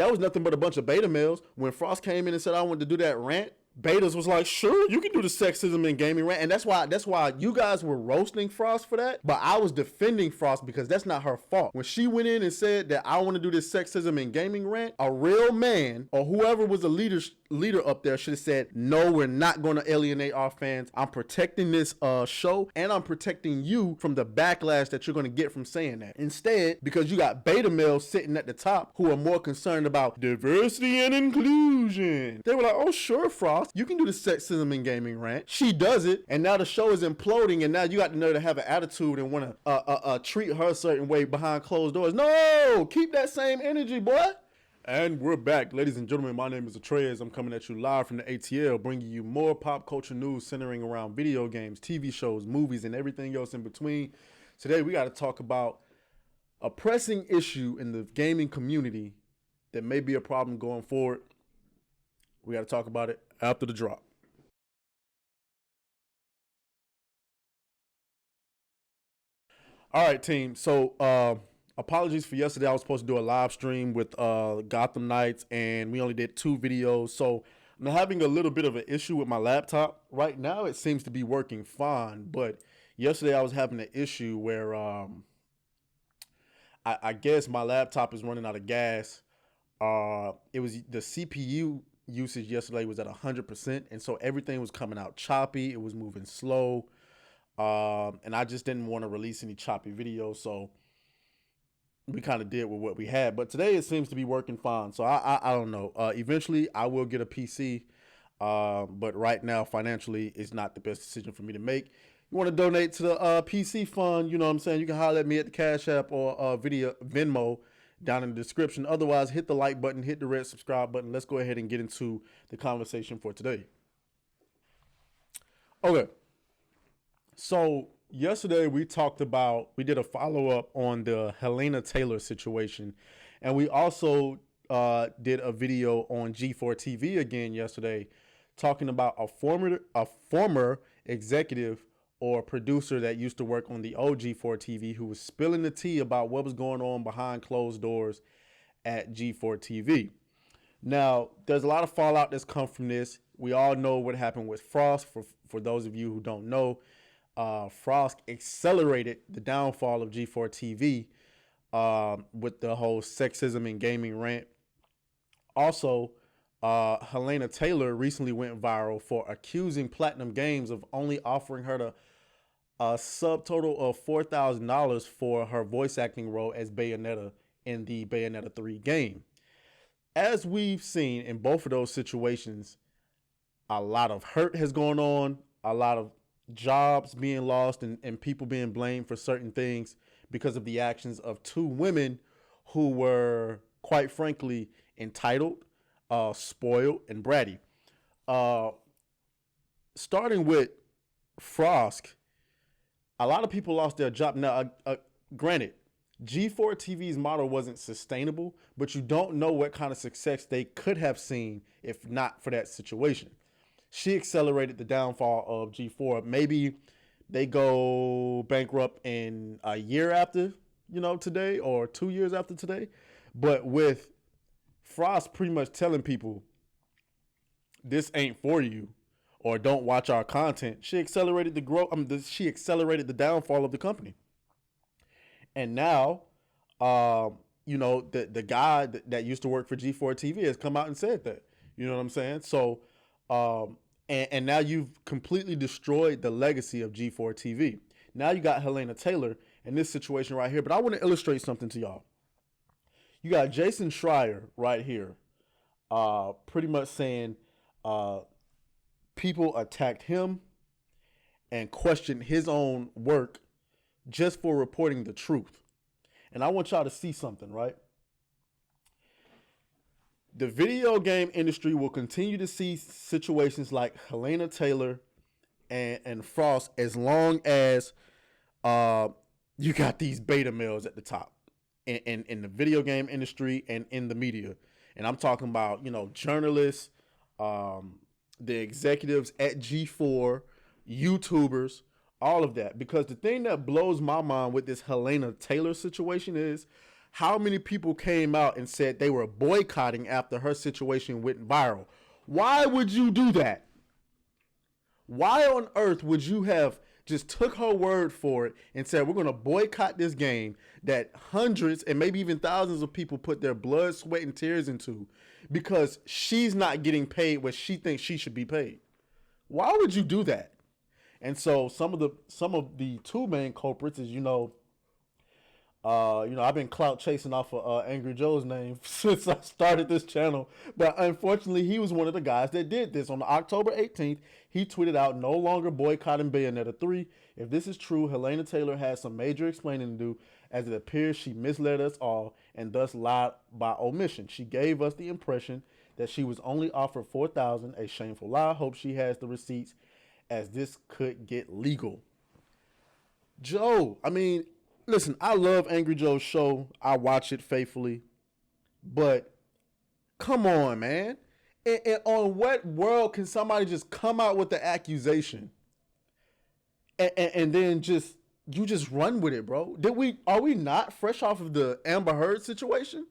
That was nothing but a bunch of beta males. When Frost came in and said I wanted to do that rant, betas was like, sure, you can do the sexism in gaming rant. And that's why you guys were roasting Frost for that. But I was defending Frost because that's not her fault. When she went in and said that I want to do this sexism in gaming rant, a real man or whoever was a leader up there should have said, no, we're not going to alienate our fans. I'm protecting this show, and I'm protecting you from the backlash that you're going to get from saying that. Instead, because you got beta males sitting at the top who are more concerned about diversity and inclusion, they were like, oh, sure, Frost, you can do the sexism in gaming rant. She does it, and now the show is imploding, and now you got to know to have an attitude and want to treat her a certain way behind closed doors. No, keep that same energy, boy. And we're back, ladies and gentlemen. My name is Atreus. I'm coming at you live from the ATL, bringing you more pop culture news centering around video games, TV shows, movies, and everything else in between. Today, we got to talk about a pressing issue in the gaming community that may be a problem going forward. We got to talk about it after the drop. All right, team. So, apologies for yesterday. I was supposed to do a live stream with Gotham Knights, and we only did 2 videos. So I'm having a little bit of an issue with my laptop. Right now, it seems to be working fine. But yesterday, I was having an issue where I guess my laptop is running out of gas. It was the CPU usage yesterday was at 100%, and so everything was coming out choppy. It was moving slow, and I just didn't want to release any choppy videos. So we kind of did with what we had, but today it seems to be working fine. So I don't know. Eventually I will get a PC, but right now financially it's not the best decision for me to make. You want to donate to the PC fund, you know what I'm saying? You can holler at me at the Cash App or video Venmo down in the description. Otherwise, hit the like button, hit the red subscribe button. Let's go ahead and get into the conversation for today. Okay. So yesterday we did a follow-up on the Hellena Taylor situation, and we also did a video on G4 TV again yesterday talking about a former executive or producer that used to work on the old G4 TV who was spilling the tea about what was going on behind closed doors at G4 TV. Now, there's a lot of fallout that's come from this. We all know what happened with Frosk. For those of you who don't know, Frosk accelerated the downfall of G4 TV with the whole sexism in gaming rant. Also, Hellena Taylor recently went viral for accusing Platinum Games of only offering her a subtotal of $4,000 for her voice acting role as Bayonetta in the Bayonetta 3 game. As we've seen in both of those situations, a lot of hurt has gone on, a lot of jobs being lost and people being blamed for certain things because of the actions of 2 women who were, quite frankly, entitled, spoiled, and bratty. Starting with Frosk, a lot of people lost their job. Now, granted, G4 TV's model wasn't sustainable, but you don't know what kind of success they could have seen if not for that situation. She accelerated the downfall of G4. Maybe they go bankrupt in a year after, today, or 2 years after today. But with Frost pretty much telling people, this ain't for you, or don't watch our content, she accelerated the growth. She accelerated the downfall of the company. And now, the guy that used to work for G4 TV has come out and said that. You know what I'm saying? So, and now you've completely destroyed the legacy of G4 TV. Now you got Hellena Taylor in this situation right here. But I want to illustrate something to y'all. You got Jason Schreier right here, pretty much saying people attacked him and questioned his own work just for reporting the truth. And I want y'all to see something, right? The video game industry will continue to see situations like Hellena Taylor and Frost as long as you got these beta males at the top in the video game industry and in the media. And I'm talking about, journalists, the executives at G4, YouTubers, all of that. Because the thing that blows my mind with this Hellena Taylor situation is how many people came out and said they were boycotting after her situation went viral? Why would you do that? Why on earth would you have just took her word for it and said, we're going to boycott this game that hundreds and maybe even thousands of people put their blood, sweat, and tears into because she's not getting paid what she thinks she should be paid? Why would you do that? And so some of the two main culprits is, I've been clout chasing off of Angry Joe's name since I started this channel. But unfortunately, he was one of the guys that did this. On October 18th, he tweeted out, no longer boycotting Bayonetta 3. If this is true, Hellena Taylor has some major explaining to do, as it appears she misled us all and thus lied by omission. She gave us the impression that she was only offered $4,000, a shameful lie. Hope she has the receipts, as this could get legal. Joe, listen, I love Angry Joe's show. I watch it faithfully. But come on, man. And on what world can somebody just come out with the accusation and then you just run with it, bro? Are we not fresh off of the Amber Heard situation?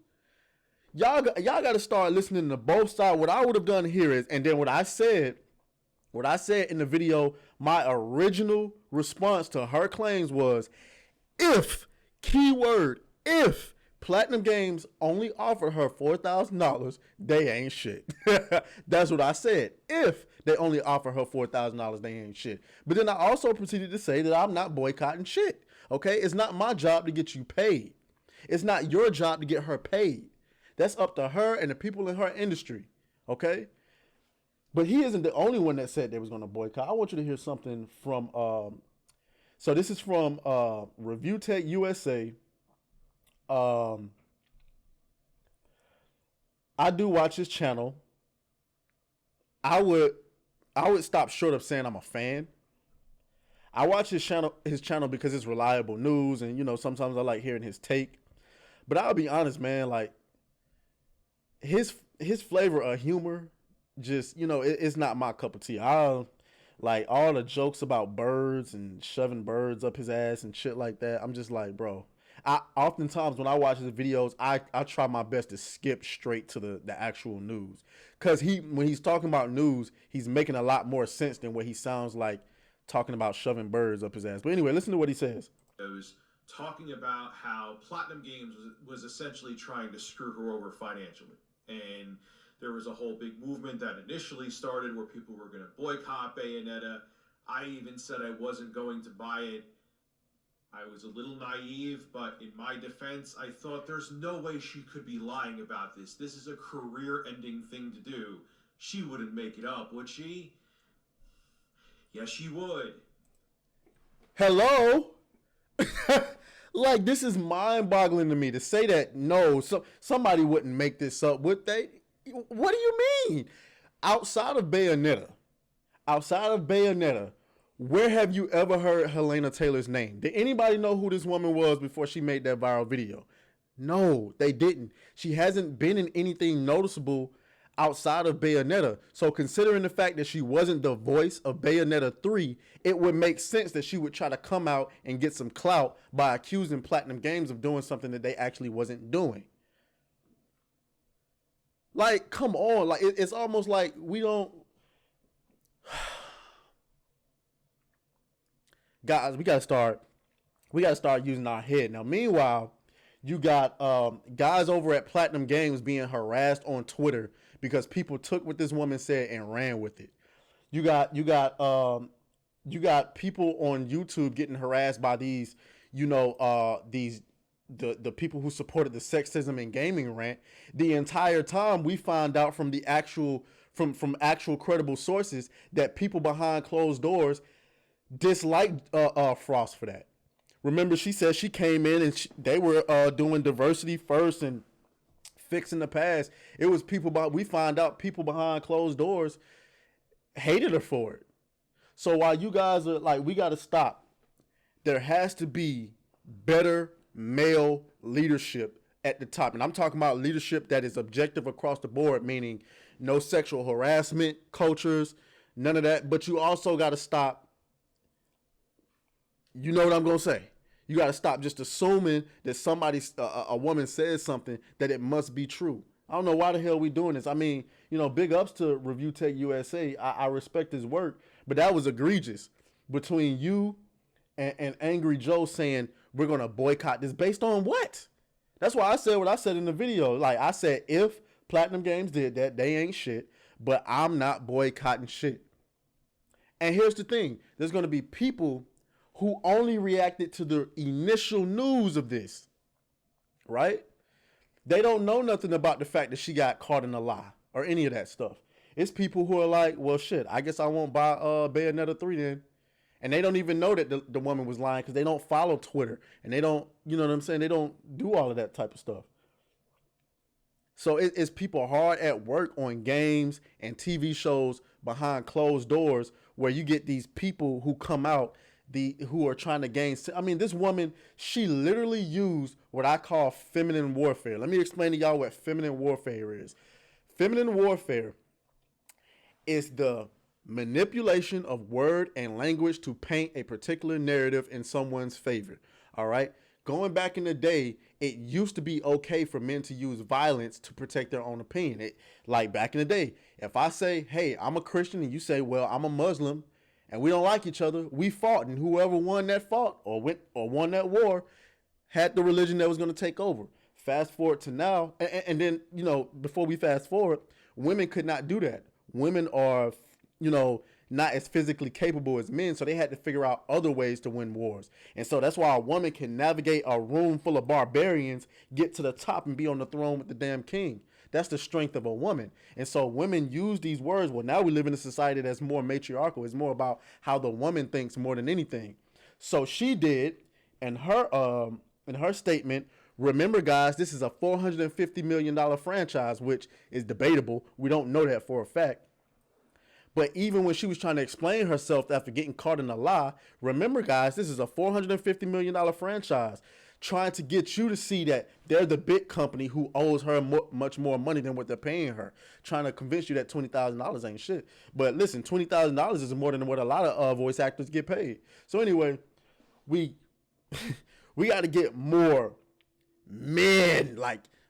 Y'all got to start listening to both sides. What I would have done here is, and then what I said in the video, my original response to her claims was, if Platinum Games only offered her $4,000, they ain't shit. That's what I said. If they only offer her $4,000, they ain't shit. But then I also proceeded to say that I'm not boycotting shit. Okay? It's not my job to get you paid. It's not your job to get her paid. That's up to her and the people in her industry. Okay? But he isn't the only one that said they was going to boycott. I want you to hear something from so this is from Review Tech USA. I do watch his channel. I would stop short of saying I'm a fan. I watch his channel because it's reliable news, and sometimes I like hearing his take. But I'll be honest, man, like his flavor of humor just, it's not my cup of tea. Like all the jokes about birds and shoving birds up his ass and shit like that. I'm just like, bro. Oftentimes when I watch his videos, I try my best to skip straight to the actual news. Because when he's talking about news, he's making a lot more sense than what he sounds like talking about shoving birds up his ass. But anyway, listen to what he says. I was talking about how Platinum Games was essentially trying to screw her over financially. And there was a whole big movement that initially started where people were going to boycott Bayonetta. I even said I wasn't going to buy it. I was a little naive, but in my defense, I thought there's no way she could be lying about this. This is a career-ending thing to do. She wouldn't make it up, would she? Yes, she would. Hello? Like, this is mind-boggling to me to say that, no, somebody wouldn't make this up, would they? What do you mean? Outside of Bayonetta, where have you ever heard Hellena Taylor's name? Did anybody know who this woman was before she made that viral video? No, they didn't. She hasn't been in anything noticeable outside of Bayonetta. So considering the fact that she wasn't the voice of Bayonetta 3, it would make sense that she would try to come out and get some clout by accusing Platinum Games of doing something that they actually wasn't doing. Like, come on. Like, it's almost like we don't... Guys, we gotta start using our head. Now, meanwhile, you got guys over at Platinum Games being harassed on Twitter because people took what this woman said and ran with it. You got people on YouTube getting harassed by these the people who supported the sexism in gaming rant. The entire time we find out from the actual from actual credible sources that people behind closed doors disliked Frosk for that. Remember, she said she came in and they were doing diversity first and fixing the past. It was we find out people behind closed doors hated her for it. So while you guys are like, we got to stop, there has to be better male leadership at the top. And I'm talking about leadership that is objective across the board, meaning no sexual harassment cultures, none of that. But you also got to stop. You know what I'm going to say. You got to stop just assuming that somebody, a woman says something, that it must be true. I don't know why the hell we doing this. I mean, big ups to Review Tech USA. I respect his work, but that was egregious between you and Angry Joe saying we're going to boycott this based on what? That's why I said what I said in the video. Like I said, if Platinum Games did that, they ain't shit, but I'm not boycotting shit. And here's the thing. There's going to be people who only reacted to the initial news of this, right? They don't know nothing about the fact that she got caught in a lie or any of that stuff. It's people who are like, well, shit, I guess I won't buy Bayonetta 3 then. And they don't even know that the woman was lying because they don't follow Twitter. And they don't, you know what I'm saying? They don't do all of that type of stuff. So it's people hard at work on games and TV shows behind closed doors where you get these people who come out who are trying to gain. I mean, this woman, she literally used what I call feminine warfare. Let me explain to y'all what feminine warfare is. Feminine warfare is the manipulation of word and language to paint a particular narrative in someone's favor. All right. Going back in the day, it used to be okay for men to use violence to protect their own opinion. Like back in the day, if I say, hey, I'm a Christian, and you say, well, I'm a Muslim, and we don't like each other, we fought, and whoever won that fought or won that war had the religion that was going to take over. Fast forward to now, and then, before we fast forward, women could not do that. Women are, not as physically capable as men, so they had to figure out other ways to win wars. And so that's why a woman can navigate a room full of barbarians, get to the top, and be on the throne with the damn king. That's the strength of a woman. And so women use these words. Well, now we live in a society that's more matriarchal. It's more about how the woman thinks more than anything. So she did, in her statement, remember, guys, this is a $450 million franchise, which is debatable. We don't know that for a fact. But even when she was trying to explain herself after getting caught in a lie, remember, guys, this is a $450 million franchise, trying to get you to see that they're the big company who owes her much more money than what they're paying her, trying to convince you that $20,000 ain't shit. But listen, $20,000 is more than what a lot of voice actors get paid. So anyway, we got to get more men,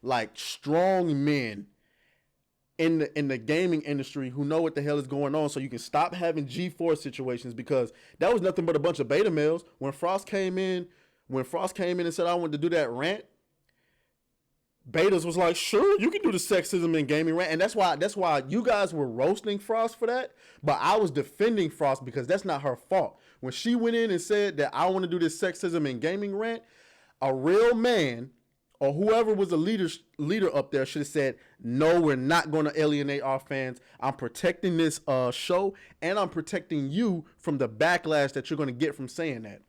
like strong men in the gaming industry who know what the hell is going on, so you can stop having G4 situations, because that was nothing but a bunch of beta males. When Frosk came in and said I wanted to do that rant, betas was like, sure, you can do the sexism in gaming rant. And that's why you guys were roasting Frost for that, but I was defending Frost because that's not her fault. When she went in and said that I want to do this sexism in gaming rant, a real man or whoever was a leader up there should have said, no, we're not going to alienate our fans. I'm protecting this show, and I'm protecting you from the backlash that you're going to get from saying that.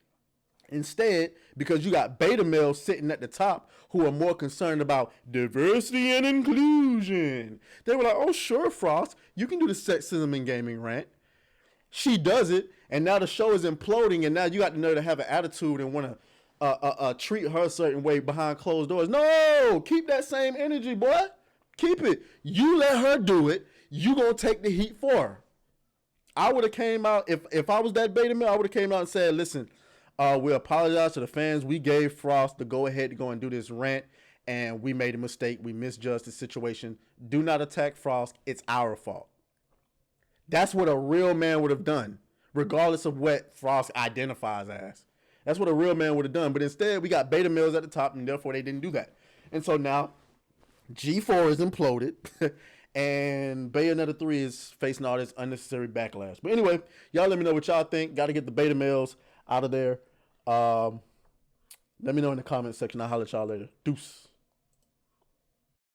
Instead, because you got beta males sitting at the top who are more concerned about diversity and inclusion, they were like, oh, sure, Frost, you can do the sexism in gaming rant. She does it, and now the show is imploding, and now you got to know to have an attitude and want to treat her a certain way behind closed doors. No, keep that same energy, boy. Keep it. You let her do it. You gonna take the heat for her. I would have came out, if I was that beta male, I would have came out and said, listen, we apologize to the fans. We gave Frost the go ahead to go and do this rant, and we made a mistake. We misjudged the situation. Do not attack Frost. It's our fault. That's what a real man would have done, regardless of what Frost identifies as. That's what a real man would have done. But instead, we got beta males at the top, and therefore they didn't do that. And so now G4 is imploded, and Bayonetta 3 is facing all this unnecessary backlash. But anyway, y'all let me know what y'all think. Got to get the beta males out of there. Let me know in the comment section. I'll holler at y'all later. Deuce.